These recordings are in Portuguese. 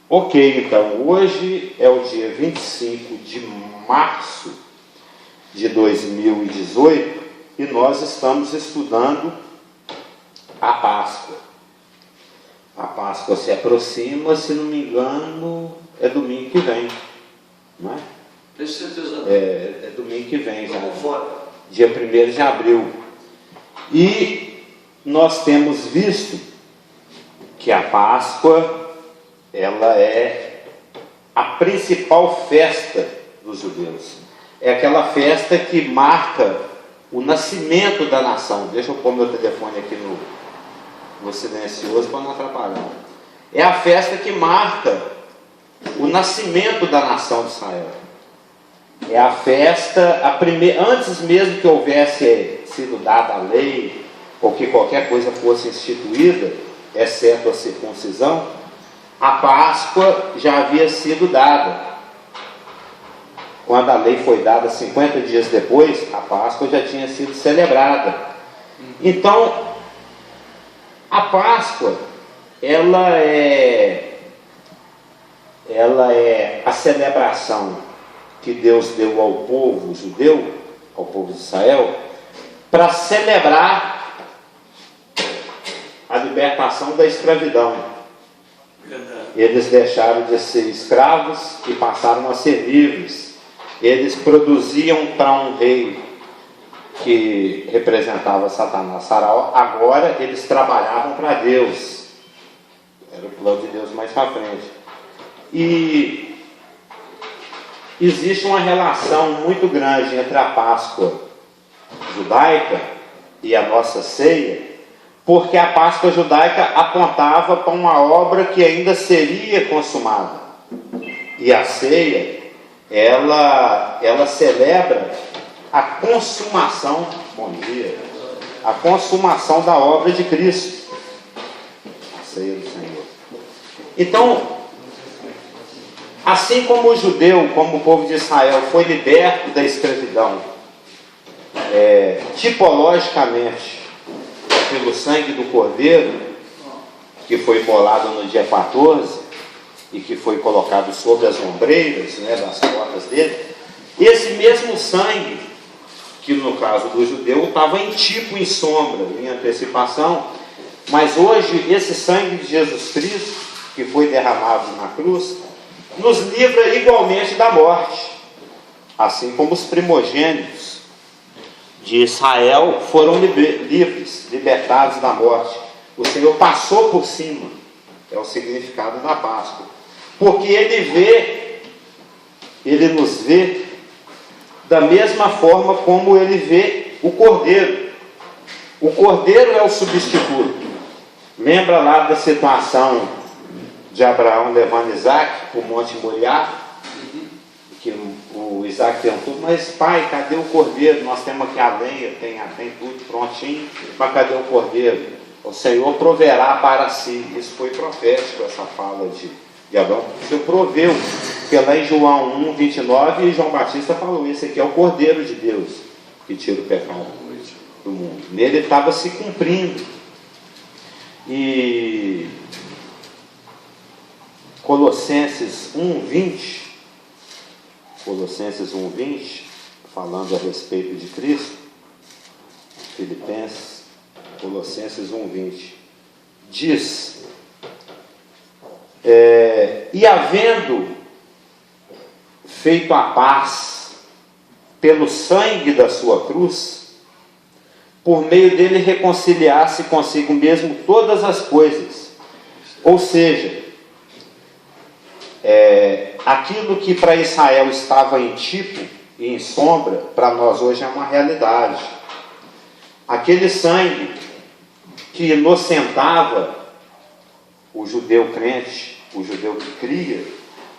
Ok, então, hoje é o dia 25 de março de 2018 e nós estamos estudando a Páscoa. A Páscoa se aproxima, se não me engano, é domingo que vem, não é? Tenho certeza. É domingo que vem, já. Fora. Dia 1º de abril. E nós temos visto que a Páscoa, ela é a principal festa dos judeus. É aquela festa que marca o nascimento da nação. Deixa eu pôr meu telefone aqui no silencioso para não atrapalhar. É a festa que marca o nascimento da nação de Israel. É a festa, antes mesmo que houvesse sido dada a lei, ou que qualquer coisa fosse instituída, exceto a circuncisão, a Páscoa já havia sido dada. Quando a lei foi dada 50 dias depois, a Páscoa já tinha sido celebrada. Então, a Páscoa, ela é a celebração que Deus deu ao povo judeu, ao povo de Israel, para celebrar a libertação da escravidão. Verdade. Eles deixaram de ser escravos e passaram a ser livres. Eles produziam para um rei que representava Satanás, Faraó. Agora eles trabalhavam para Deus. Era o plano de Deus mais para frente. E existe uma relação muito grande entre a Páscoa judaica e a nossa ceia, porque a Páscoa judaica apontava para uma obra que ainda seria consumada. E a ceia, ela celebra a consumação, bom dia, a consumação da obra de Cristo. A ceia do Senhor. Então, assim como o judeu, como o povo de Israel foi liberto da escravidão, tipologicamente, pelo sangue do Cordeiro, que foi bolado no dia 14, e que foi colocado sobre as ombreiras, das portas dele, esse mesmo sangue, que no caso do judeu estava em tipo, em sombra, em antecipação, mas hoje esse sangue de Jesus Cristo, que foi derramado na cruz, nos livra igualmente da morte, assim como os primogênitos de Israel foram livres, libertados da morte. O Senhor passou por cima, é o significado da Páscoa, porque Ele nos vê da mesma forma como Ele vê o Cordeiro. O Cordeiro é o substituto. Lembra lá da situação de Abraão levando Isaac para o Monte Moriá? Que o Isaac perguntou, mas pai, cadê o Cordeiro? Nós temos aqui a lenha, tem tudo prontinho, mas cadê o Cordeiro? O Senhor proverá para si. Isso foi profético, essa fala de Abraão. O Senhor proveu, porque lá em João 1, 29, João Batista falou, esse aqui é o Cordeiro de Deus, que tira o pecado do mundo. Nele estava se cumprindo. E Colossenses 1:20, falando a respeito de Cristo, Filipenses, Colossenses 1:20, diz, e havendo feito a paz pelo sangue da sua cruz, por meio dele reconciliar-se consigo mesmo todas as coisas, ou seja, aquilo que para Israel estava em tipo e em sombra, para nós hoje é uma realidade. Aquele sangue que inocentava o judeu crente, o judeu que cria,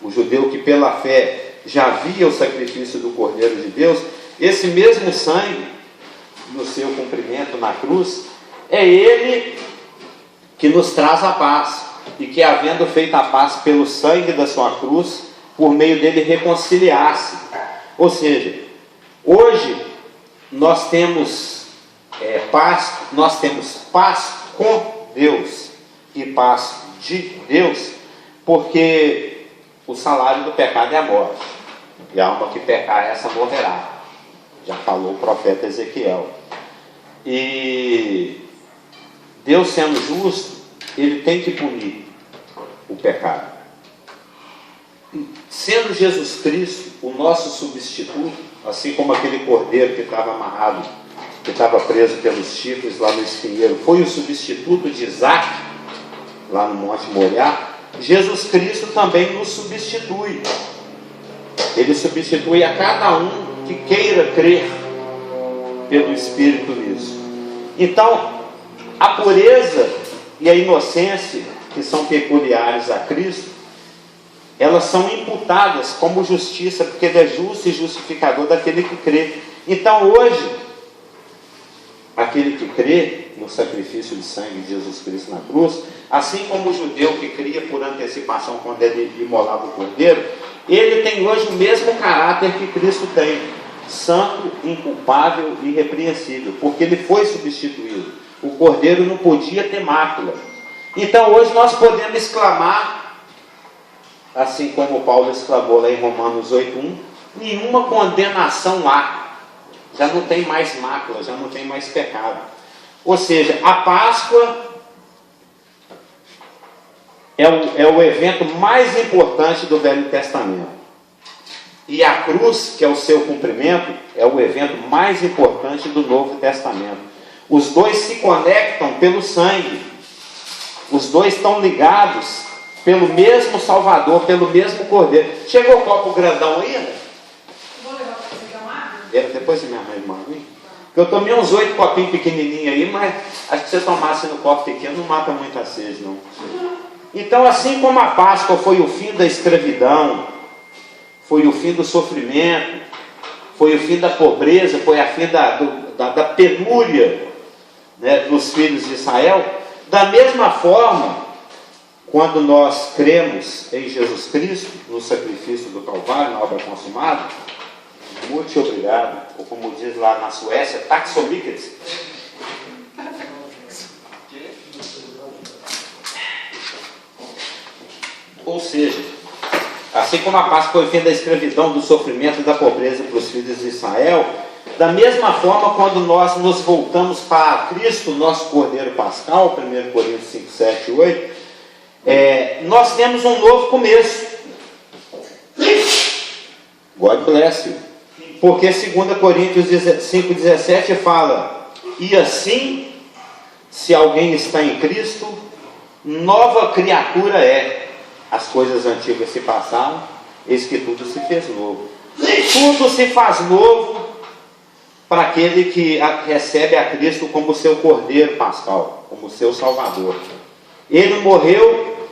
o judeu que pela fé já via o sacrifício do Cordeiro de Deus, esse mesmo sangue, no seu cumprimento na cruz, é ele que nos traz a paz. E que, havendo feito a paz pelo sangue da sua cruz, por meio dele reconciliar-se. Ou seja, hoje nós temos paz com Deus e paz de Deus porque o salário do pecado é a morte, e a alma que pecar, essa morrerá. Já falou o profeta Ezequiel. E Deus, sendo justo, ele tem que punir o pecado. Sendo Jesus Cristo o nosso substituto, assim como aquele cordeiro que estava amarrado, que estava preso pelos chifres lá no espinheiro, foi o substituto de Isaac, lá no Monte Moriá, Jesus Cristo também nos substitui. Ele substitui a cada um que queira crer pelo Espírito nisso. Então, a pureza e a inocência, que são peculiares a Cristo, elas são imputadas como justiça, porque ele é justo e justificador daquele que crê. Então hoje, aquele que crê no sacrifício de sangue de Jesus Cristo na cruz, assim como o judeu que cria por antecipação quando ele imolava o cordeiro, ele tem hoje o mesmo caráter que Cristo tem, santo, inculpável e irrepreensível, porque ele foi substituído. O cordeiro não podia ter mácula. Então hoje nós podemos exclamar, assim como Paulo exclamou lá em Romanos 8:1, nenhuma condenação há. Já não tem mais mácula, já não tem mais pecado. Ou seja, a Páscoa é o evento mais importante do Velho Testamento. E a cruz, que é o seu cumprimento, é o evento mais importante do Novo Testamento. Os dois se conectam pelo sangue. Os dois estão ligados pelo mesmo Salvador, pelo mesmo Cordeiro. Chegou o copo grandão aí, né? Vou levar para você tomar? Depois você me arruma aí. Eu tomei uns 8 copinhos pequenininhos aí, mas acho que se você tomasse no copo pequeno não mata muita sede, não. Então, assim como a Páscoa foi o fim da escravidão, foi o fim do sofrimento, foi o fim da pobreza, foi a fim da penúria, né, dos filhos de Israel, da mesma forma, quando nós cremos em Jesus Cristo, no sacrifício do Calvário, na obra consumada, muito obrigado, ou como diz lá na Suécia, tack så mycket. Ou seja, assim como a Páscoa foi o fim da escravidão, do sofrimento e da pobreza para os filhos de Israel, da mesma forma, quando nós nos voltamos para Cristo, nosso Cordeiro Pascal, 1 Coríntios 5, 7 e 8, nós temos um novo começo. God bless you. Porque 2 Coríntios 5,17 fala: e assim, se alguém está em Cristo, nova criatura é. As coisas antigas se passaram, eis que tudo se fez novo. Tudo se faz novo para aquele que recebe a Cristo como seu Cordeiro Pascal, como seu Salvador. Ele morreu,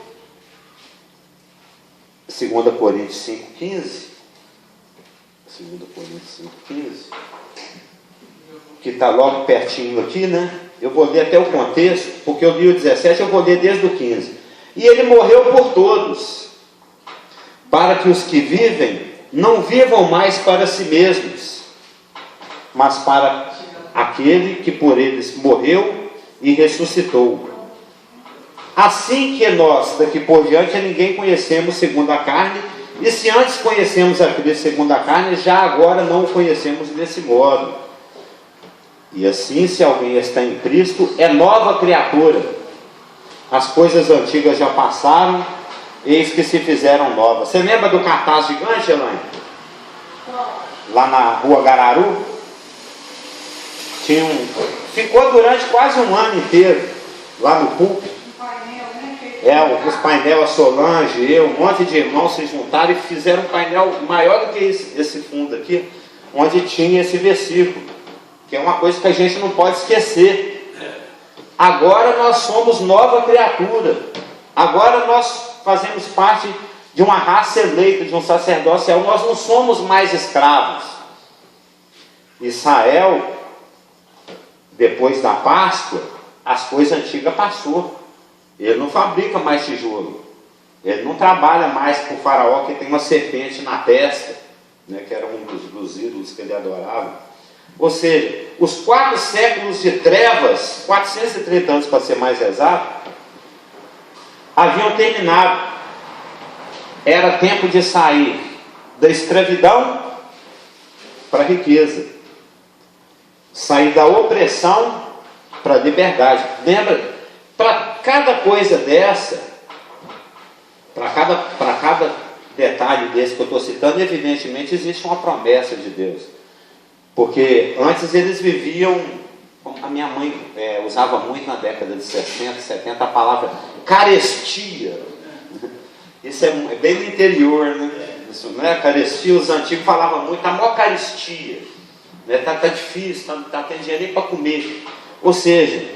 2 Coríntios 5,15, 2 Coríntios 5,15, que está logo pertinho aqui, né? Eu vou ler até o contexto, porque eu li o 17, eu vou ler desde o 15. E ele morreu por todos, para que os que vivem não vivam mais para si mesmos, mas para aquele que por eles morreu e ressuscitou. Assim que nós, daqui por diante, a ninguém conhecemos segundo a carne, e se antes conhecemos a Cristo segundo a carne, já agora não o conhecemos desse modo. E assim, se alguém está em Cristo, é nova criatura. As coisas antigas já passaram, eis que se fizeram novas. Você lembra do cartaz gigante, Elaine? Lá na rua Gararu? Ficou durante quase um ano inteiro, lá no púlpito. Os painéis, a Solange, eu, um monte de irmãos se juntaram e fizeram um painel maior do que esse fundo aqui, onde tinha esse versículo, que é uma coisa que a gente não pode esquecer. Agora nós somos nova criatura. Agora nós fazemos parte de uma raça eleita, de um sacerdócio. Nós não somos mais escravos. Israel, depois da Páscoa, as coisas antigas passou. Ele não fabrica mais tijolo. Ele não trabalha mais com o faraó que tem uma serpente na testa, né, que era um dos ídolos que ele adorava. Ou seja, os 4 séculos de trevas, 430 anos para ser mais exato, haviam terminado. era tempo de sair da escravidão para a riqueza, sair da opressão para a liberdade. Lembra? Para cada coisa dessa, para cada detalhe desse que eu estou citando, evidentemente existe uma promessa de Deus. Porque antes eles viviam, a minha mãe usava muito na década de 60, 70 a palavra carestia. Isso é bem do interior, né? Isso, né? Carestia, os antigos falavam muito, a maior carestia. Né? Tá difícil, tá tendo dinheiro nem para comer. Ou seja,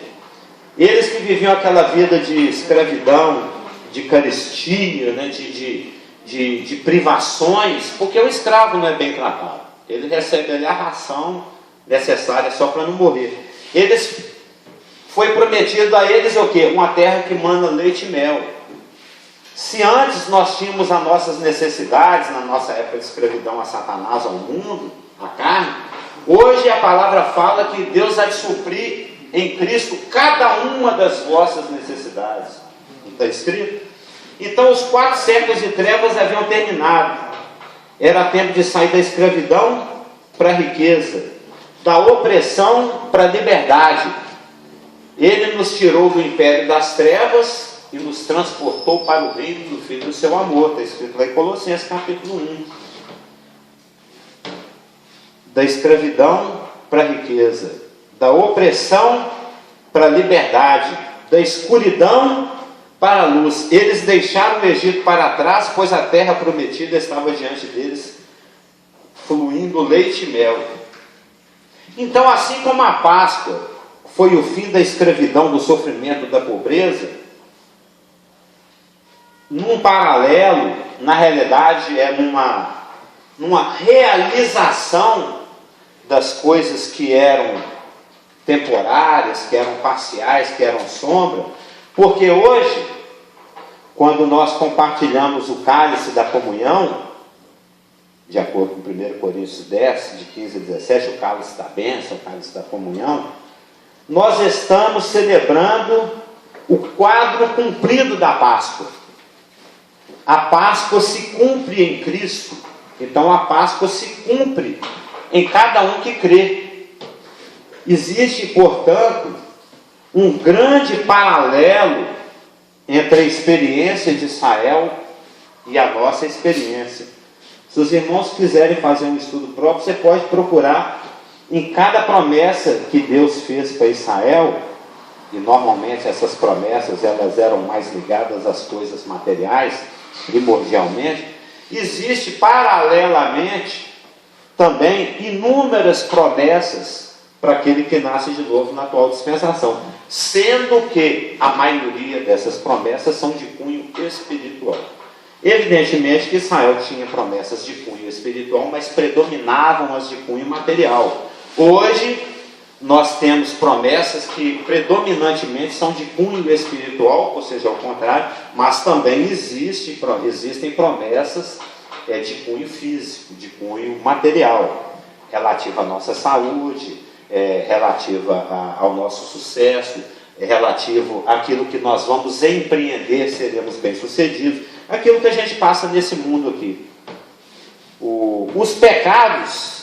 eles que viviam aquela vida de escravidão, de carestia, né? de privações, porque o escravo não é bem tratado. Ele recebe ali a ração necessária só para não morrer. Foi prometido a eles o quê? Uma terra que mana leite e mel. Se antes nós tínhamos as nossas necessidades, na nossa época de escravidão a Satanás, ao mundo, à carne, hoje a palavra fala que Deus vai suprir em Cristo cada uma das vossas necessidades. Não está escrito? Então os 4 séculos de trevas haviam terminado. Era tempo de sair da escravidão para a riqueza, da opressão para a liberdade. Ele nos tirou do império das trevas e nos transportou para o reino do Filho do seu amor. Está escrito lá em Colossenses capítulo 1. Da escravidão para a riqueza, da opressão para a liberdade, da escuridão para a luz. Eles deixaram o Egito para trás, pois a terra prometida estava diante deles, fluindo leite e mel. Então, assim como a Páscoa foi o fim da escravidão, do sofrimento, da pobreza, num paralelo, na realidade, é numa realização das coisas que eram temporárias, que eram parciais, que eram sombra, porque hoje, quando nós compartilhamos o cálice da comunhão, de acordo com 1 Coríntios 10, de 15 a 17, o cálice da bênção, o cálice da comunhão, nós estamos celebrando o quadro cumprido da Páscoa. A Páscoa se cumpre em Cristo, então a Páscoa se cumpre em cada um que crê. Existe, portanto, um grande paralelo entre a experiência de Israel e a nossa experiência. Se os irmãos quiserem fazer um estudo próprio, você pode procurar em cada promessa que Deus fez para Israel, e normalmente essas promessas elas eram mais ligadas às coisas materiais, primordialmente, existe paralelamente também inúmeras promessas para aquele que nasce de novo na atual dispensação, sendo que a maioria dessas promessas são de cunho espiritual. Evidentemente que Israel tinha promessas de cunho espiritual, mas predominavam as de cunho material. Hoje, nós temos promessas que predominantemente são de cunho espiritual, ou seja, ao contrário, mas também existem promessas de cunho físico, de cunho material, relativa à nossa saúde, relativa ao nosso sucesso, relativo àquilo que nós vamos empreender, seremos bem-sucedidos, aquilo que a gente passa nesse mundo aqui. Os pecados,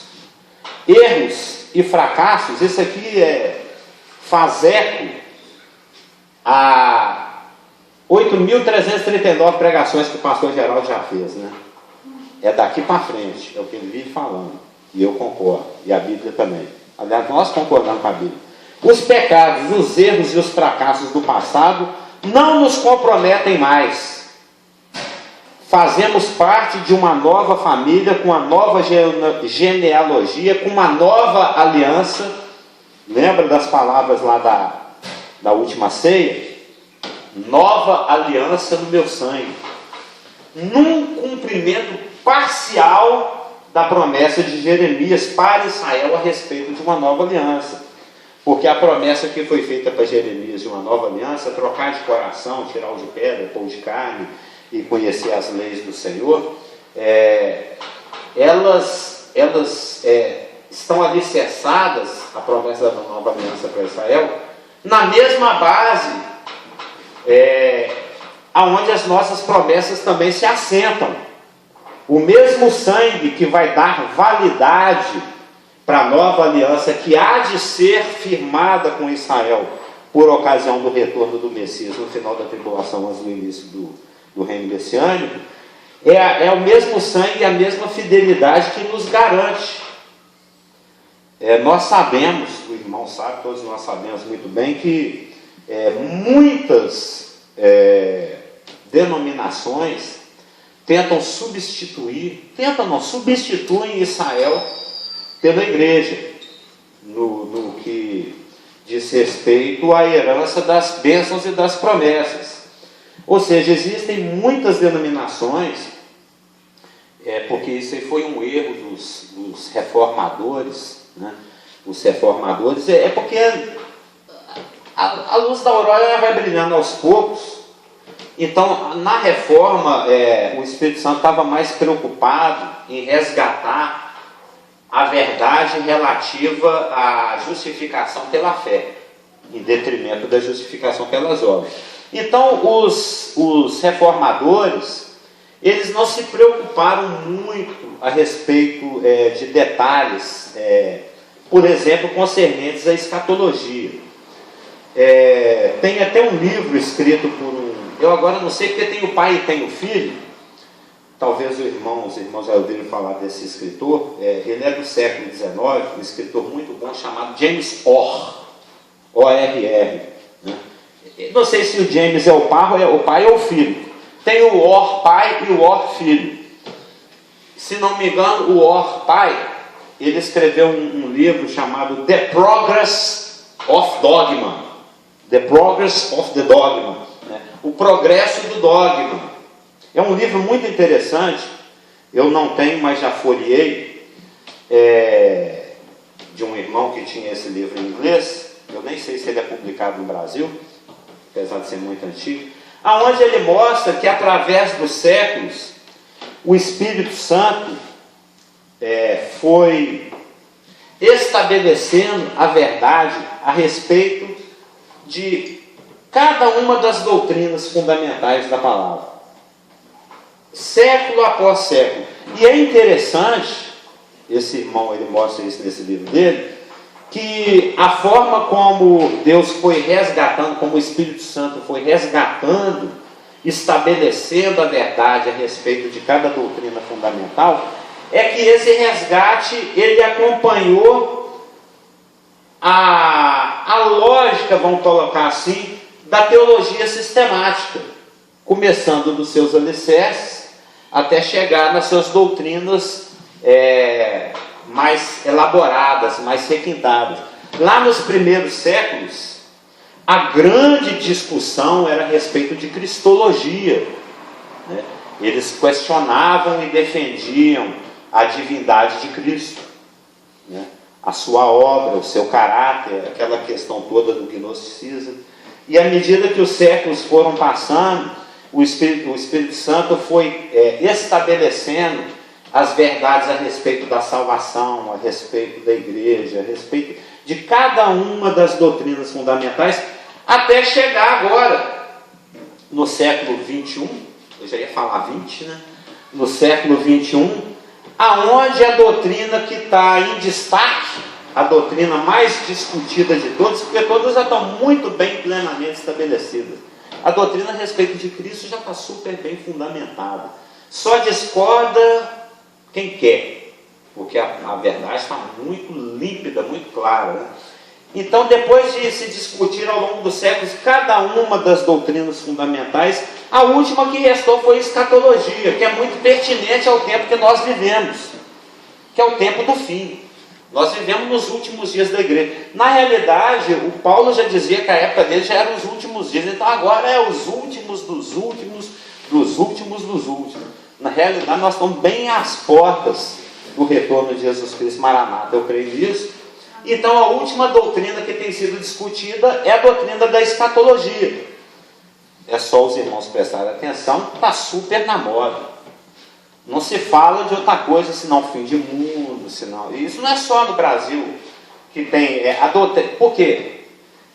erros e fracassos, isso aqui faz eco a 8.339 pregações que o pastor Geraldo já fez, né? É daqui para frente, é o que ele vive falando, e eu concordo, e a Bíblia também. Aliás, nós concordamos com a Bíblia. Os pecados, os erros e os fracassos do passado não nos comprometem mais. Fazemos parte de uma nova família, com uma nova genealogia, com uma nova aliança. Lembra das palavras lá da última ceia? Nova aliança no meu sangue. Num cumprimento parcial da promessa de Jeremias para Israel a respeito de uma nova aliança. Porque a promessa que foi feita para Jeremias de uma nova aliança, trocar de coração, tirar o de pedra, pôr de carne, e conhecer as leis do Senhor, elas estão alicerçadas, a promessa da nova aliança para Israel, na mesma base aonde as nossas promessas também se assentam. O mesmo sangue que vai dar validade para a nova aliança que há de ser firmada com Israel por ocasião do retorno do Messias no final da tribulação, antes do início do reino messiânico, é o mesmo sangue e a mesma fidelidade que nos garante. Nós sabemos, o irmão sabe, todos nós sabemos muito bem que muitas denominações substituem Israel pela igreja, no que diz respeito à herança das bênçãos e das promessas. Ou seja, existem muitas denominações, porque isso aí foi um erro dos reformadores, né? Os reformadores, porque a luz da aurora vai brilhando aos poucos. Então, na reforma, o Espírito Santo estava mais preocupado em resgatar a verdade relativa à justificação pela fé, em detrimento da justificação pelas obras. Então, os reformadores, eles não se preocuparam muito a respeito de detalhes, por exemplo, concernentes à escatologia. Tem até um livro escrito por eu agora não sei porque tem o pai e tem o filho, talvez os irmãos já ouviram falar desse escritor, ele é do século XIX, um escritor muito bom chamado James Orr, O-R-R, né? Não sei se o James é o pai ou o filho. Tem o Orr pai e o Orr filho. Se não me engano, o Orr pai, ele escreveu um livro chamado The Progress of Dogma. The Progress of the Dogma, né? O progresso do dogma. É um livro muito interessante. Eu não tenho, mas já folheei, de um irmão que tinha esse livro em inglês. Eu nem sei se ele é publicado no Brasil, apesar de ser muito antigo, aonde ele mostra que através dos séculos o Espírito Santo foi estabelecendo a verdade a respeito de cada uma das doutrinas fundamentais da palavra, século após século. E é interessante, esse irmão ele mostra isso nesse livro dele, que a forma como Deus foi resgatando, como o Espírito Santo foi resgatando, estabelecendo a verdade a respeito de cada doutrina fundamental, é que esse resgate, ele acompanhou a lógica, vamos colocar assim, da teologia sistemática, começando dos seus alicerces, até chegar nas suas doutrinas mais elaboradas, mais requintadas. Lá nos primeiros séculos, a grande discussão era a respeito de cristologia, né? Eles questionavam e defendiam a divindade de Cristo, né? A sua obra, o seu caráter, aquela questão toda do gnosticismo. E à medida que os séculos foram passando, o Espírito Santo foi estabelecendo as verdades a respeito da salvação, a respeito da igreja, a respeito de cada uma das doutrinas fundamentais, até chegar agora, no século XXI, eu já ia falar 20, né? No século XXI, aonde a doutrina que está em destaque, a doutrina mais discutida de todas, porque todas já estão muito bem plenamente estabelecidas. A doutrina a respeito de Cristo já está super bem fundamentada. Só discorda quem quer, porque a verdade está muito límpida, muito clara, né? Então, depois de se discutir ao longo dos séculos cada uma das doutrinas fundamentais, a última que restou foi a escatologia, que é muito pertinente ao tempo que nós vivemos, que é o tempo do fim. Nós vivemos nos últimos dias da igreja. Na realidade, o Paulo já dizia que a época dele já eram os últimos dias, então agora é os últimos dos últimos, dos últimos dos últimos. Na realidade, nós estamos bem às portas do retorno de Jesus Cristo, Maranata, eu creio nisso. Então, a última doutrina que tem sido discutida é a doutrina da escatologia. É só os irmãos prestarem atenção, está super na moda. Não se fala de outra coisa senão fim de mundo, senão... Isso não é só no Brasil que tem a doutrina. Por quê?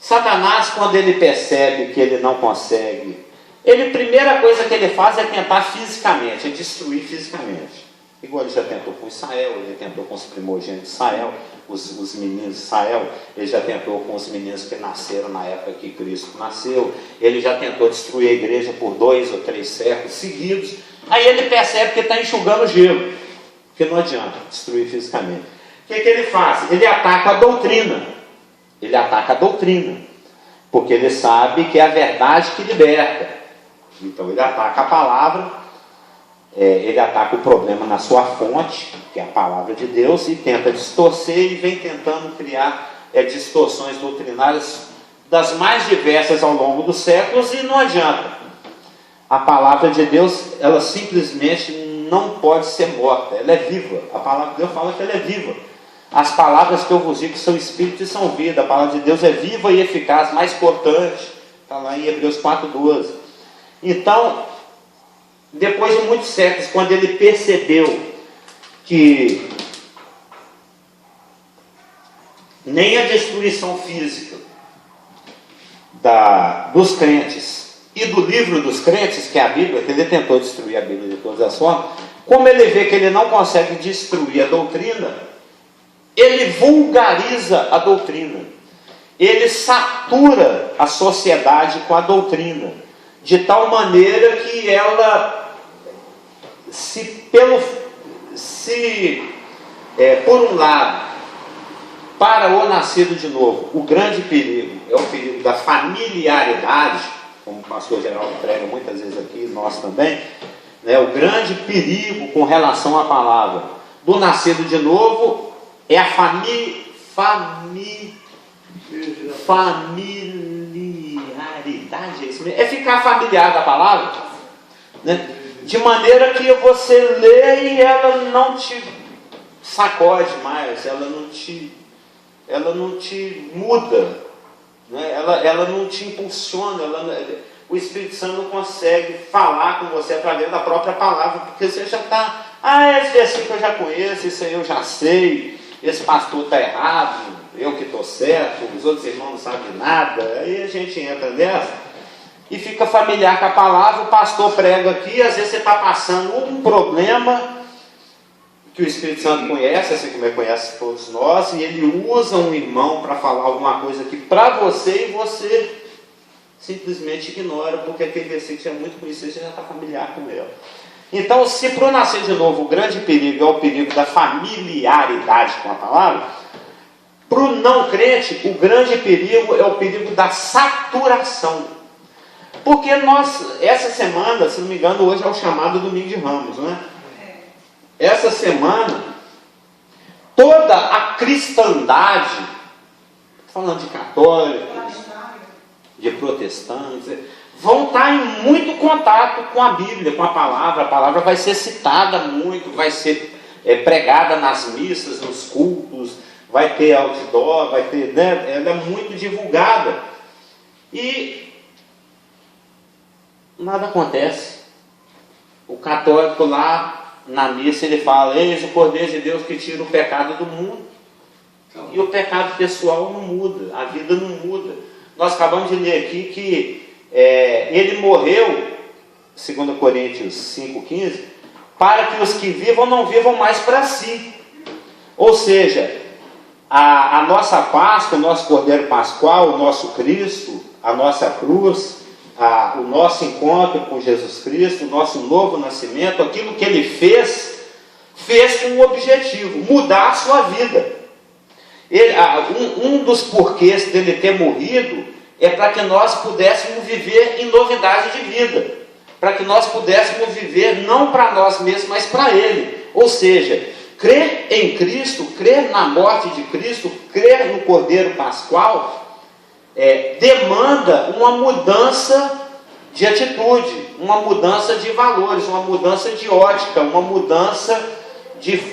Satanás, quando ele percebe que ele não consegue Primeira coisa que ele faz é tentar fisicamente, é destruir fisicamente. Igual ele já tentou com Israel, ele tentou com os primogênitos de Israel, os meninos de Israel, ele já tentou com os meninos que nasceram na época que Cristo nasceu, ele já tentou destruir a igreja por 2 ou 3 séculos seguidos. Aí ele percebe que está enxugando gelo, que não adianta destruir fisicamente. O que ele faz? Ele ataca a doutrina. Ele ataca a doutrina, porque ele sabe que é a verdade que liberta. Então ele ataca a palavra, ele ataca o problema na sua fonte, que é a palavra de Deus, e tenta distorcer e vem tentando criar distorções doutrinárias das mais diversas ao longo dos séculos, e não adianta. A palavra de Deus, ela simplesmente não pode ser morta, ela é viva. A palavra de Deus fala que ela é viva. As palavras que eu vos digo são espírito e são vida. A palavra de Deus é viva e eficaz, mais cortante. Está lá em Hebreus 4:12. Então, depois de muitos séculos, quando ele percebeu que nem a destruição física dos crentes e do livro dos crentes, que é a Bíblia, que ele tentou destruir a Bíblia de todas as formas, como ele vê que ele não consegue destruir a doutrina, ele vulgariza a doutrina, ele satura a sociedade com a doutrina, de tal maneira que ela, por um lado, para o nascido de novo, o grande perigo é o perigo da familiaridade, como o pastor Geraldo prega muitas vezes aqui, nós também, né? O grande perigo com relação à palavra do nascido de novo é a familiaridade, é isso mesmo? É ficar familiar da palavra, né? De maneira que você lê e ela não te sacode mais, ela não te muda, né? ela não te impulsiona, o Espírito Santo não consegue falar com você através da própria palavra, porque você já está, esse versículo eu já conheço, isso aí eu já sei, esse pastor está errado, eu que estou certo, os outros irmãos não sabem nada. Aí a gente entra nessa e fica familiar com a palavra. O pastor prega aqui, às vezes você está passando um problema que o Espírito Santo conhece, assim como ele conhece todos nós, e ele usa um irmão para falar alguma coisa aqui para você, e você simplesmente ignora, porque aquele versículo é muito conhecido, você já está familiar com ele. Então, se para o nascer de novo o grande perigo é o perigo da familiaridade com a palavra, para o não crente, o grande perigo é o perigo da saturação. Porque essa semana, se não me engano, hoje é o chamado Domingo de Ramos, não é? Essa semana, toda a cristandade, falando de católicos, de protestantes, vão estar em muito contato com a Bíblia, com a palavra vai ser citada muito, vai ser pregada nas missas, nos cultos, vai ter outdoor, vai ter, né? Ela é muito divulgada, e nada acontece. O católico lá na missa, ele fala: eis o Cordeiro de Deus que tira o pecado do mundo, e o pecado pessoal não muda, a vida não muda. Nós acabamos de ler aqui que ele morreu, 2 Coríntios 5,15, para que os que vivam não vivam mais para si. Ou seja, a nossa Páscoa, o nosso Cordeiro Pascual, o nosso Cristo, a nossa cruz, o nosso encontro com Jesus Cristo, o nosso novo nascimento, aquilo que ele fez com um objetivo: mudar a sua vida. Um dos porquês dele ter morrido é para que nós pudéssemos viver em novidade de vida, para que nós pudéssemos viver não para nós mesmos, mas para Ele. Ou seja, crer em Cristo, crer na morte de Cristo, crer no Cordeiro Pascual, demanda uma mudança de atitude, uma mudança de valores, uma mudança de ótica, uma mudança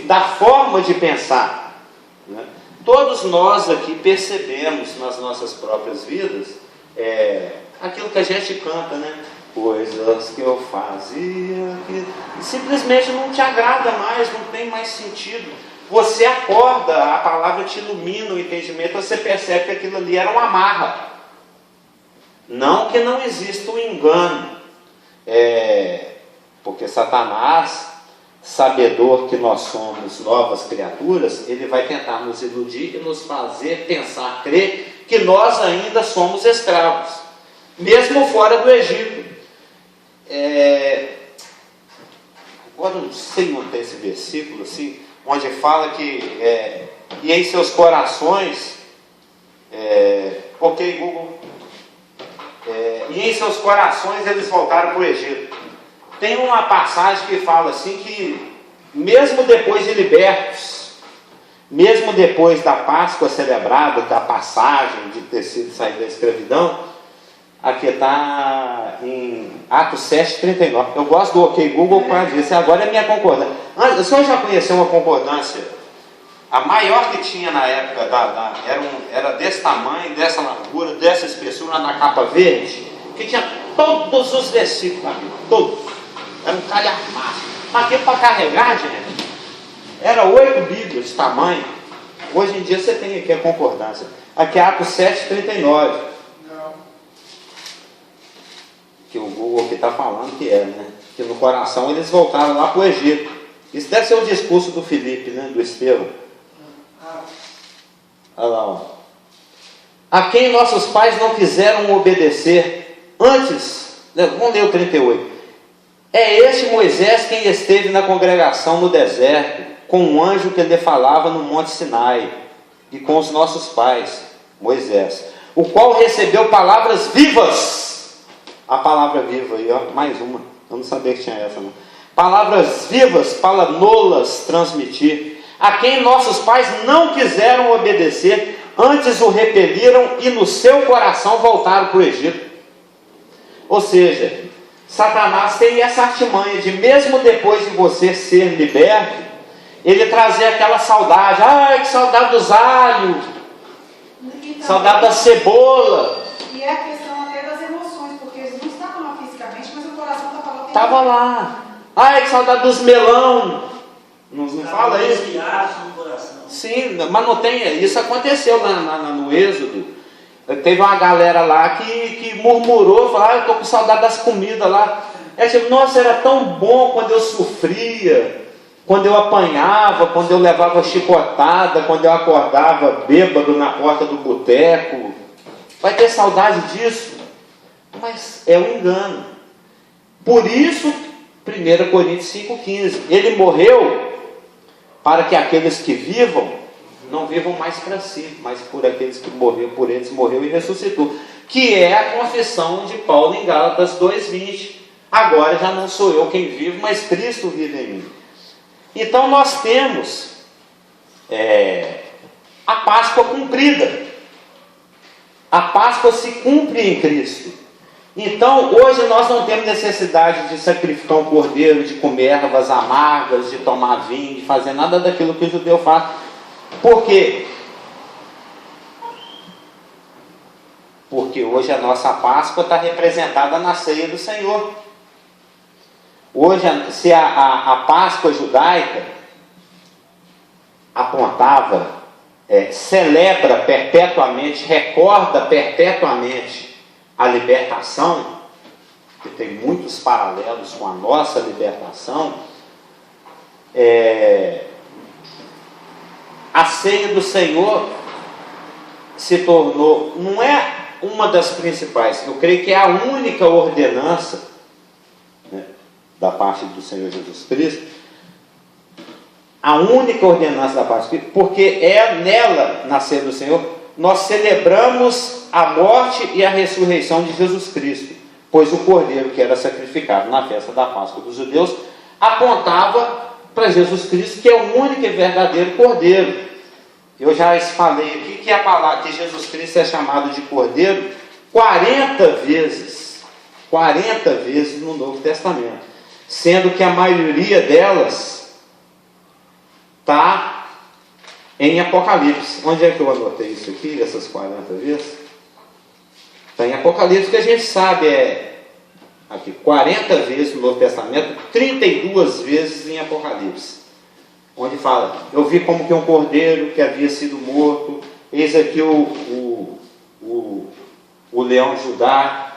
da forma de pensar, né? Todos nós aqui percebemos nas nossas próprias vidas aquilo que a gente canta, né? Coisas que eu fazia que simplesmente não te agrada mais, não tem mais sentido. Você acorda, a palavra te ilumina o entendimento, você percebe que aquilo ali era uma amarra. Não que não exista o engano, Porque Satanás, sabedor que nós somos novas criaturas, ele vai tentar nos iludir e nos fazer pensar, crer que nós ainda somos escravos, mesmo fora do Egito. Agora não sei onde é esse versículo assim, onde fala que e em seus corações, ok Google, e em seus corações eles voltaram para o Egito. Tem uma passagem que fala assim que mesmo depois de libertos, mesmo depois da Páscoa celebrada, da passagem de ter sido saído da escravidão, aqui está em Atos 7:39. Eu gosto do ok Google para dizer, agora é minha concordância. O senhor já conheceu uma concordância? A maior que tinha na época, era desse tamanho, dessa largura, dessa espessura, na capa verde, que tinha todos os versículos na Bíblia, todos. Era um calhamaço. Aqui para carregar, gente, era 8 Bíblias de tamanho. Hoje em dia você tem aqui a concordância. Aqui é Atos 7:39. Não. Que o Google aqui está falando que né? Que no coração eles voltaram lá para o Egito. Isso deve ser o discurso do Filipe, né? Do Estevão. Olha lá, ó. A quem nossos pais não quiseram obedecer antes, vamos ler o 38. É este Moisés quem esteve na congregação no deserto, com um anjo que lhe falava no monte Sinai, e com os nossos pais, Moisés, o qual recebeu palavras vivas. A palavra viva aí, ó, mais uma. Eu não sabia que tinha essa, não. Palavras vivas para nos transmitir, a quem nossos pais não quiseram obedecer, antes o repeliram e no seu coração voltaram para o Egito. Ou seja, Satanás tem essa artimanha de, mesmo depois de você ser liberto, ele trazer aquela saudade. Ai, que saudade dos alhos, saudade da cebola. E é a questão até das emoções, porque eles não estavam lá fisicamente, mas o coração estava lá. Estava lá. Ai, que saudade dos melão. Não fala isso? No coração. Sim, mas não tem. Isso aconteceu no Êxodo. Teve uma galera lá que murmurou, falou, eu estou com saudade das comidas lá. Tipo, nossa, era tão bom quando eu sofria, quando eu apanhava, quando eu levava chicotada, quando eu acordava bêbado na porta do boteco. Vai ter saudade disso? Mas é um engano. Por isso, 1 Coríntios 5,15, ele morreu para que aqueles que vivam não vivam mais para si, mas por aqueles que morreram, por eles morreu e ressuscitou, que é a confissão de Paulo em Gálatas 2,20. Agora já não sou eu quem vive, mas Cristo vive em mim. Então nós temos a Páscoa cumprida. A Páscoa se cumpre em Cristo. Então hoje nós não temos necessidade de sacrificar um cordeiro, de comer ervas amargas, de tomar vinho, de fazer nada daquilo que o judeu faz. Por quê? Porque hoje a nossa Páscoa está representada na ceia do Senhor. Hoje, se a Páscoa judaica apontava, celebra perpetuamente, recorda perpetuamente a libertação, que tem muitos paralelos com a nossa libertação, a ceia do Senhor se tornou, não é uma das principais, eu creio que é a única ordenança, né, da parte do Senhor Jesus Cristo, a única ordenança da parte de Cristo, porque é nela, na ceia do Senhor, nós celebramos a morte e a ressurreição de Jesus Cristo, pois o cordeiro que era sacrificado na festa da Páscoa dos judeus apontava para Jesus Cristo, que é o único e verdadeiro cordeiro. Eu já falei aqui que a palavra que Jesus Cristo é chamado de cordeiro 40 vezes no Novo Testamento, sendo que a maioria delas está em Apocalipse. Onde é que eu anotei isso aqui, essas 40 vezes? Está em Apocalipse, que a gente sabe aqui, 40 vezes no Novo Testamento, 32 vezes em Apocalipse, onde fala, eu vi como que um cordeiro que havia sido morto, eis aqui o leão Judá,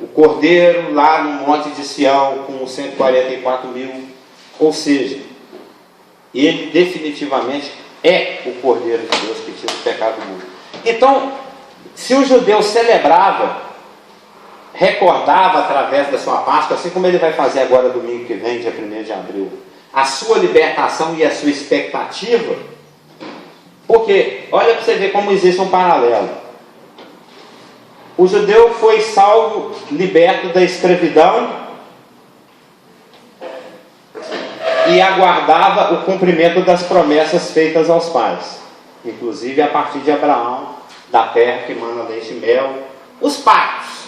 o cordeiro lá no Monte de Sião com 144 mil. Ou seja, ele definitivamente é o Cordeiro de Deus que tira o pecado do mundo. Então, se o judeu celebrava, recordava através da sua Páscoa, assim como ele vai fazer agora domingo que vem, dia 1º de abril, a sua libertação e a sua expectativa, porque, olha para você ver como existe um paralelo. O judeu foi salvo, liberto da escravidão e aguardava o cumprimento das promessas feitas aos pais, inclusive a partir de Abraão, da terra que mana leite e mel, os pactos,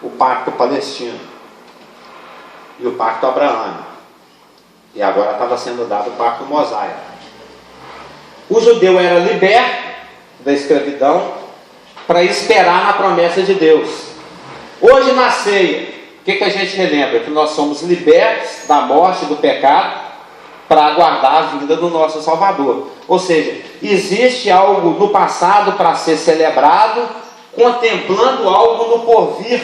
o pacto palestino e o pacto abraâmico, e agora estava sendo dado o pacto mosaico. O judeu era liberto da escravidão para esperar na promessa de Deus. Hoje na ceia, o que a gente relembra? Que nós somos libertos da morte, do pecado, para aguardar a vinda do nosso Salvador. Ou seja, existe algo no passado para ser celebrado, contemplando algo no porvir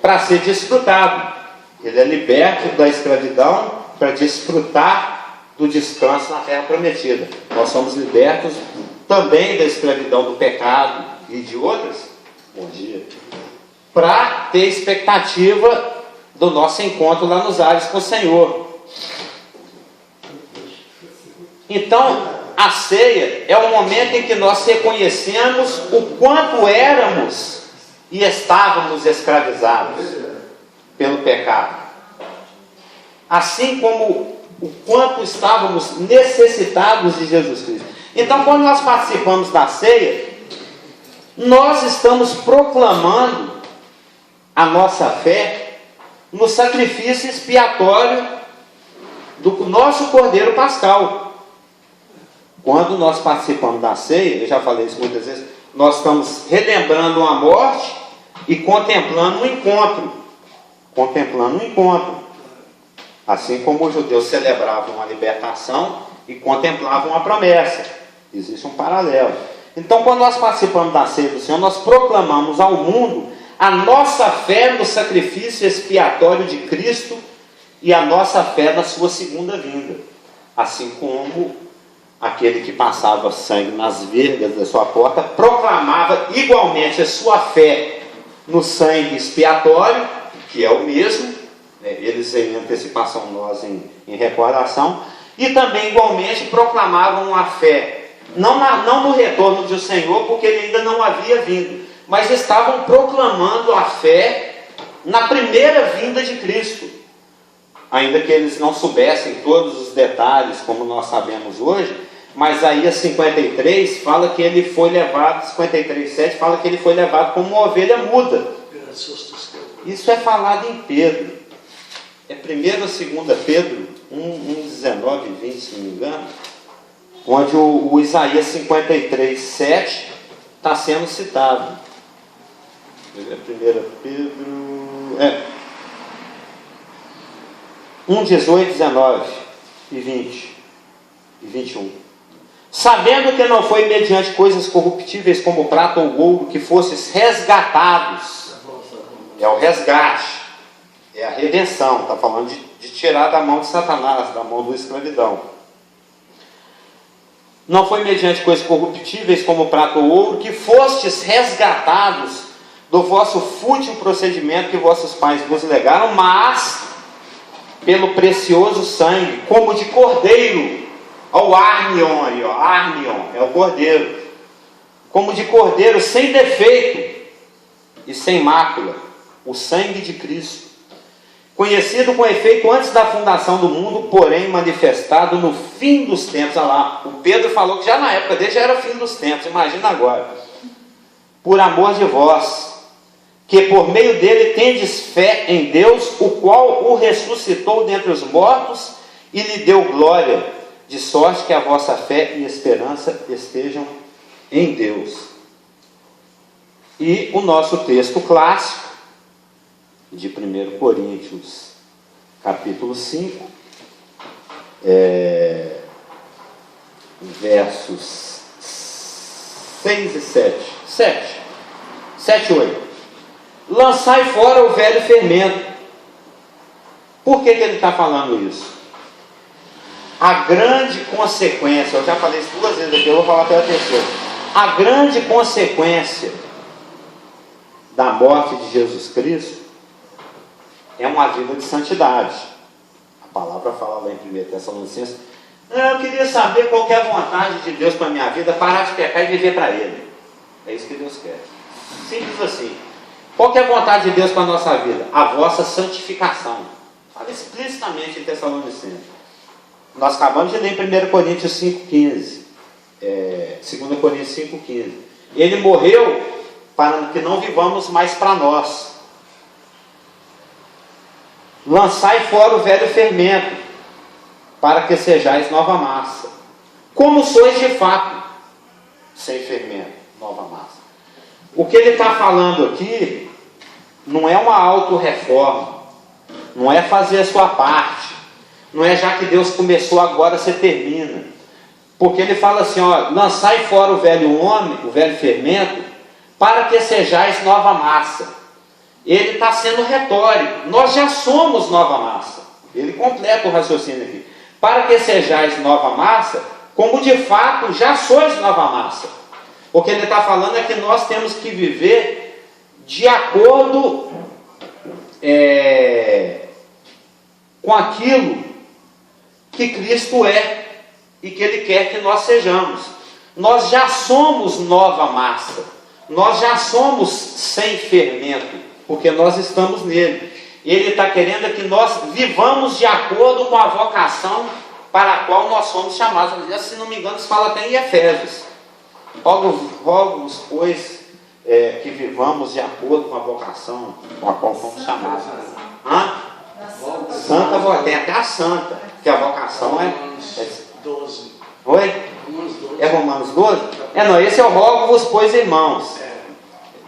para ser desfrutado. Ele é liberto da escravidão para desfrutar do descanso na terra prometida. Nós somos libertos também da escravidão do pecado e de outras, bom dia, para ter expectativa do nosso encontro lá nos ares com o Senhor. Então, a ceia é o momento em que nós reconhecemos o quanto éramos e estávamos escravizados pelo pecado. Assim como o quanto estávamos necessitados de Jesus Cristo. Então, quando nós participamos da ceia, nós estamos proclamando a nossa fé no sacrifício expiatório do nosso Cordeiro Pascal. Quando nós participamos da ceia, eu já falei isso muitas vezes, nós estamos relembrando uma morte e contemplando um encontro. Contemplando um encontro. Assim como os judeus celebravam a libertação e contemplavam a promessa. Existe um paralelo. Então, quando nós participamos da ceia do Senhor, nós proclamamos ao mundo a nossa fé no sacrifício expiatório de Cristo e a nossa fé na sua segunda vinda. Assim como aquele que passava sangue nas vergas da sua porta proclamava igualmente a sua fé no sangue expiatório, que é o mesmo, eles em antecipação, nós em recordação, e também igualmente proclamavam a fé não no retorno do Senhor, porque ele ainda não havia vindo, mas estavam proclamando a fé na primeira vinda de Cristo, ainda que eles não soubessem todos os detalhes como nós sabemos hoje. Mas Isaías 53 fala que ele foi levado, 53:7 fala que ele foi levado como uma ovelha muda. Isso é falado em Pedro. É 1ª ou 2ª Pedro 19 e 20, se não me engano, onde o Isaías 53:7 está sendo citado. 1 Pedro 1:18, 19 e 20 e 21. Sabendo que não foi mediante coisas corruptíveis como prata ou ouro que fostes resgatados. É o resgate, é a redenção. Está falando de tirar da mão de Satanás, da mão da escravidão. Não foi mediante coisas corruptíveis como prata ou ouro que fostes resgatados do vosso fútil procedimento que vossos pais vos legaram, mas pelo precioso sangue, como de cordeiro. Olha o Arnion aí, Arnion é o cordeiro. Como de cordeiro, sem defeito e sem mácula, o sangue de Cristo. Conhecido com efeito antes da fundação do mundo, porém manifestado no fim dos tempos. Olha lá, o Pedro falou que já na época dele já era fim dos tempos, imagina agora. Por amor de vós, que por meio dele tendes fé em Deus, o qual o ressuscitou dentre os mortos e lhe deu glória, de sorte que a vossa fé e esperança estejam em Deus. E o nosso texto clássico, de 1 Coríntios, capítulo 5, versos 6 e 7. 7 e 8. lançai fora o velho fermento. Por que ele está falando isso? A grande consequência, eu já falei isso 2 vezes aqui, eu vou falar pela terceira. A grande consequência da morte de Jesus Cristo é uma vida de santidade. A palavra fala lá em 1 Tessalonicenses: eu queria saber qual que é a vontade de Deus para a minha vida, parar de pecar e viver para Ele. É isso que Deus quer. Simples assim. Qual que é a vontade de Deus para a nossa vida? A vossa santificação. Fala explicitamente em Tessalonicenses. Nós acabamos de ler em 1 Coríntios 5,15. 2 Coríntios 5,15. Ele morreu para que não vivamos mais para nós. Lançai fora o velho fermento, para que sejais nova massa. Como sois de fato, sem fermento, nova massa. O que ele está falando aqui não é uma autorreforma, não é fazer a sua parte, não é já que Deus começou agora, você termina. Porque ele fala assim, ó, lançai fora o velho homem, o velho fermento, para que sejais nova massa. Ele está sendo retórico, nós já somos nova massa. Ele completa o raciocínio aqui. Para que sejais nova massa, como de fato já sois nova massa. O que ele está falando é que nós temos que viver de acordo com aquilo que Cristo é e que Ele quer que nós sejamos. Nós já somos nova massa, nós já somos sem fermento, porque nós estamos nele. Ele está querendo que nós vivamos de acordo com a vocação para a qual nós somos chamados. Se não me engano, isso fala até em Efésios. Rogo-vos, pois, que vivamos de acordo com a vocação com a qual fomos chamados. Santa vocação, tem até a santa, que a vocação é 12. Oi? Romanos 12. É Romanos 12? Não, esse é o rogo-vos, pois, irmãos.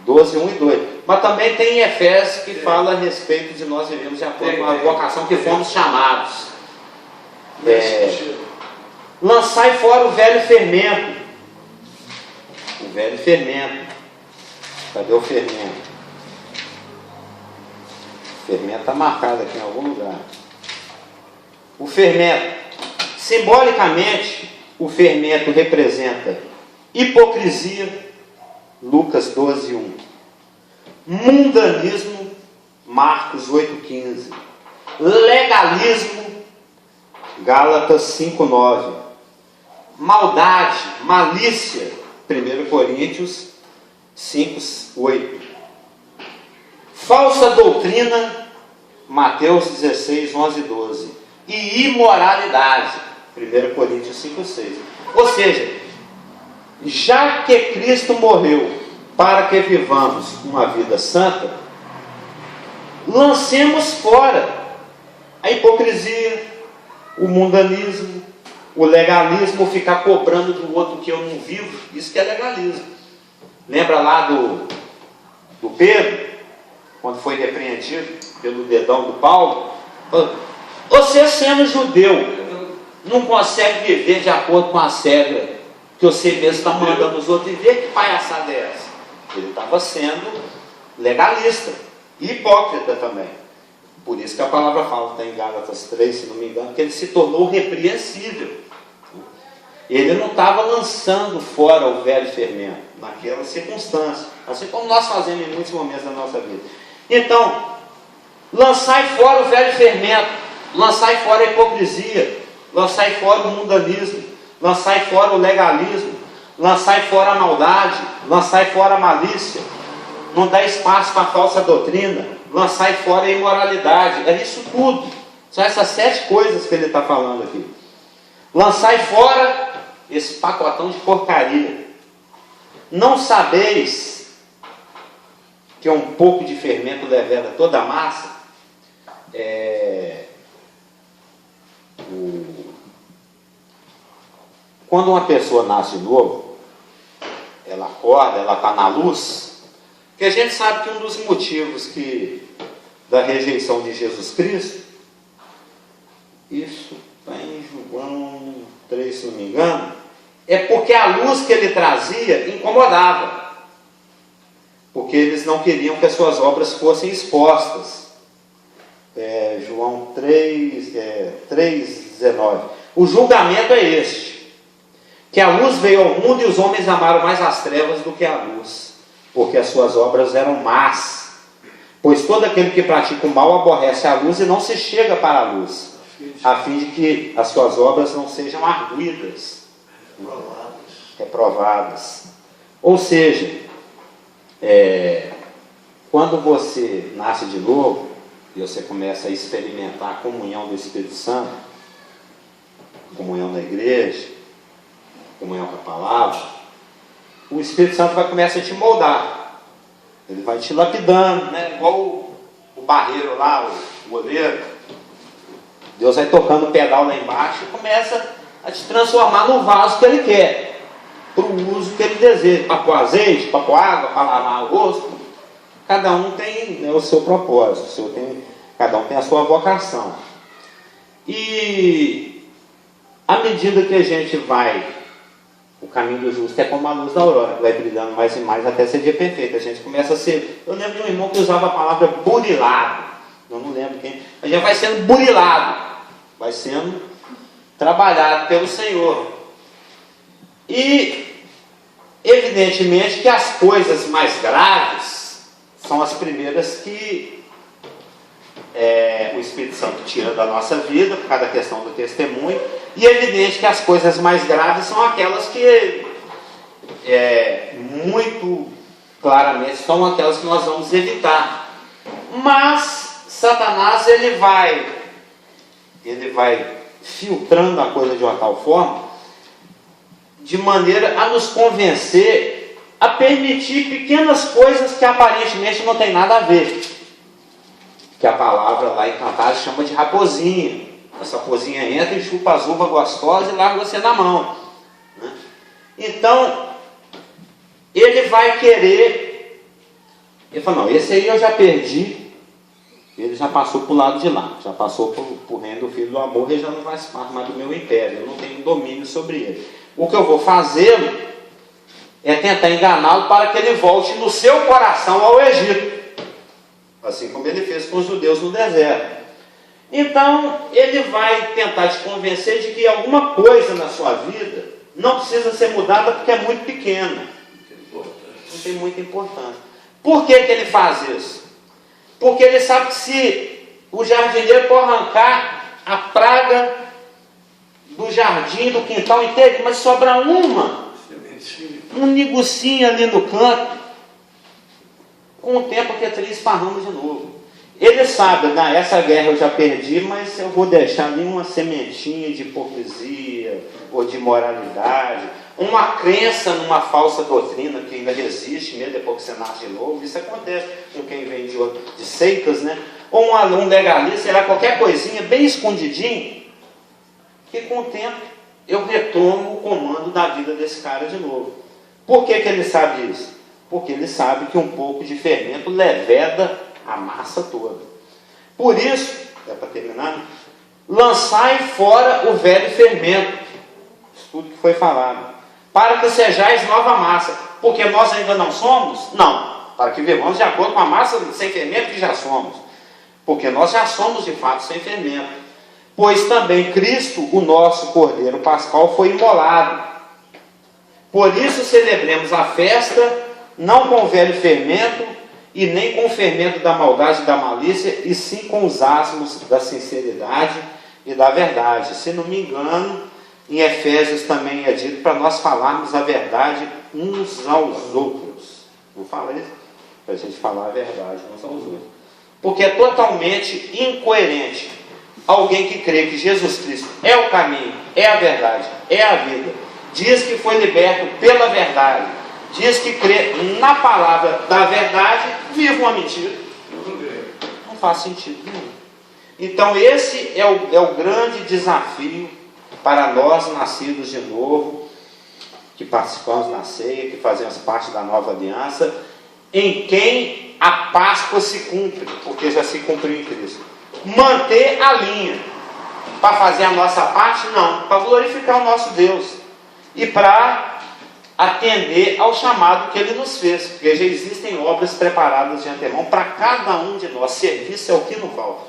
12, 1 e 2. Mas também tem em Efésios que fala a respeito de nós vivemos de acordo com a vocação que fomos chamados. Lançai fora o velho fermento. O velho fermento. Cadê o fermento? O fermento está marcado aqui em algum lugar. O fermento. Simbolicamente, o fermento representa hipocrisia, Lucas 12, 1. Mundanismo, Marcos 8,15. Legalismo, Gálatas 5,9. Maldade, malícia, 1 Coríntios 5,8. Falsa doutrina, Mateus 16, 11 e 12. E imoralidade, 1 Coríntios 5,6. Ou seja, já que Cristo morreu para que vivamos uma vida santa, lancemos fora a hipocrisia, o mundanismo, o legalismo, ficar cobrando do outro que eu não vivo. Isso que é legalismo. Lembra lá do Pedro, quando foi repreendido pelo dedão do Paulo? Você, sendo judeu, não consegue viver de acordo com a regra que você mesmo está mandando os outros viver. Que palhaçada é essa? Ele estava sendo legalista e hipócrita também. Por isso que a palavra fala, está em Gálatas 3, se não me engano, que ele se tornou repreensível. Ele não estava lançando fora o velho fermento naquela circunstância, assim como nós fazemos em muitos momentos da nossa vida. Então, lançai fora o velho fermento, lançai fora a hipocrisia, lançai fora o mundanismo, lançai fora o legalismo, lançai fora a maldade, lançai fora a malícia, não dá espaço para a falsa doutrina, lançai fora a imoralidade. É isso tudo, são essas 7 coisas que ele está falando aqui. Lançai fora esse pacotão de porcaria. Não sabeis que um pouco de fermento leveda toda a massa? Quando uma pessoa nasce de novo, ela acorda, ela está na luz, porque a gente sabe que um dos motivos da rejeição de Jesus Cristo, isso está em João 3, se não me engano, é porque a luz que ele trazia incomodava. porque eles não queriam que as suas obras fossem expostas. João 3,19. O julgamento é este: que a luz veio ao mundo e os homens amaram mais as trevas do que a luz, porque as suas obras eram más. Pois todo aquele que pratica o mal aborrece a luz e não se chega para a luz, a fim de que as suas obras não sejam arguidas, reprovadas. Ou seja, quando você nasce de novo e você começa a experimentar a comunhão do Espírito Santo, comunhão na igreja, comunhão com a palavra, o Espírito Santo vai começar a te moldar. Ele vai te lapidando, né? Igual o barreiro lá, o goleiro. Deus vai tocando o pedal lá embaixo e começa a te transformar no vaso que Ele quer, para o uso que Ele deseja, para pôr azeite, para pôr água, para lavar o rosto. Cada um tem, né, o seu propósito, cada um tem a sua vocação. E à medida que a gente vai, o caminho do justo é como a luz da aurora, que vai brilhando mais e mais até ser dia perfeito. A gente começa a ser... Eu lembro de um irmão que usava a palavra burilado. Eu não lembro quem. A gente vai sendo burilado, vai sendo trabalhado pelo Senhor. E evidentemente que as coisas mais graves são as primeiras que o Espírito Santo tira da nossa vida, por causa da questão do testemunho. E é evidente que as coisas mais graves são aquelas que muito claramente são aquelas que nós vamos evitar. Mas Satanás ele vai filtrando a coisa de uma tal forma, de maneira a nos convencer a permitir pequenas coisas que aparentemente não tem nada a ver, que a palavra lá em Cantares chama de raposinha. Essa raposinha entra e chupa as uvas gostosas e larga você na mão, né? Então ele vai querer, ele fala, não, esse aí eu já perdi, ele já passou para o lado de lá, já passou para o reino do Filho do Amor, ele já não faz parte mais do meu império, eu não tenho domínio sobre ele. O que eu vou fazê-lo é tentar enganá-lo para que ele volte no seu coração ao Egito, assim como ele fez com os judeus no deserto. Então ele vai tentar te convencer de que alguma coisa na sua vida não precisa ser mudada porque é muito pequena, não tem muita importância. Por que ele faz isso? Porque ele sabe que se o jardineiro for arrancar a praga do jardim, do quintal inteiro, mas sobra um negocinho ali no canto, com o tempo que aquele esparrama de novo. Ele sabe, essa guerra eu já perdi, mas eu vou deixar ali uma sementinha de hipocrisia ou de imoralidade, uma crença numa falsa doutrina que ainda resiste, mesmo depois que você nasce de novo. Isso acontece com quem vem de seitas, né? Ou um legalista, sei lá, qualquer coisinha bem escondidinho, que com o tempo eu retomo o comando da vida desse cara de novo. Por que ele sabe isso? Porque ele sabe que um pouco de fermento leveda a massa toda. Por isso, para terminar, lançai fora o velho fermento, isso tudo que foi falado, para que sejais nova massa, porque nós ainda não somos? Não, para que vivamos de acordo com a massa sem fermento que já somos, porque nós já somos de fato sem fermento, pois também Cristo, o nosso Cordeiro Pascal, foi imolado. Por isso celebremos a festa, não com o velho fermento, e nem com o fermento da maldade e da malícia, e sim com os asmos da sinceridade e da verdade. Se não me engano, em Efésios também é dito para nós falarmos a verdade uns aos outros. Não fala isso? Para a gente falar a verdade uns aos outros. Porque é totalmente incoerente alguém que crê que Jesus Cristo é o caminho, é a verdade, é a vida, diz que foi liberto pela verdade, diz que crê na palavra da verdade, vive uma mentira. Não faz sentido nenhum. Então esse é o grande desafio para nós nascidos de novo, que participamos da ceia, que fazemos parte da nova aliança, em quem a Páscoa se cumpre, porque já se cumpriu em Cristo. Manter a linha, para fazer a nossa parte, não, para glorificar o nosso Deus, e para atender ao chamado que Ele nos fez, porque já existem obras preparadas de antemão para cada um de nós. Serviço é o que não falta.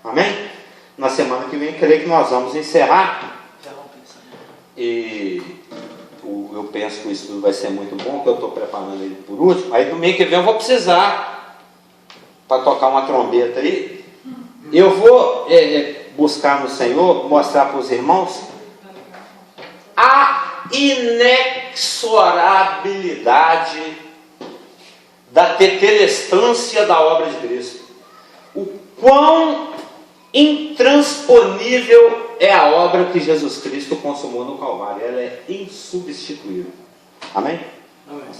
Amém? Na semana que vem, creio que nós vamos encerrar. E eu penso que o estudo vai ser muito bom, que eu estou preparando ele por último. Aí domingo que vem eu vou precisar, para tocar uma trombeta aí, eu vou buscar no Senhor, mostrar para os irmãos a inexorabilidade da tetelestância da obra de Cristo. O quão intransponível é a obra que Jesus Cristo consumou no Calvário. Ela é insubstituível. Amém? Amém.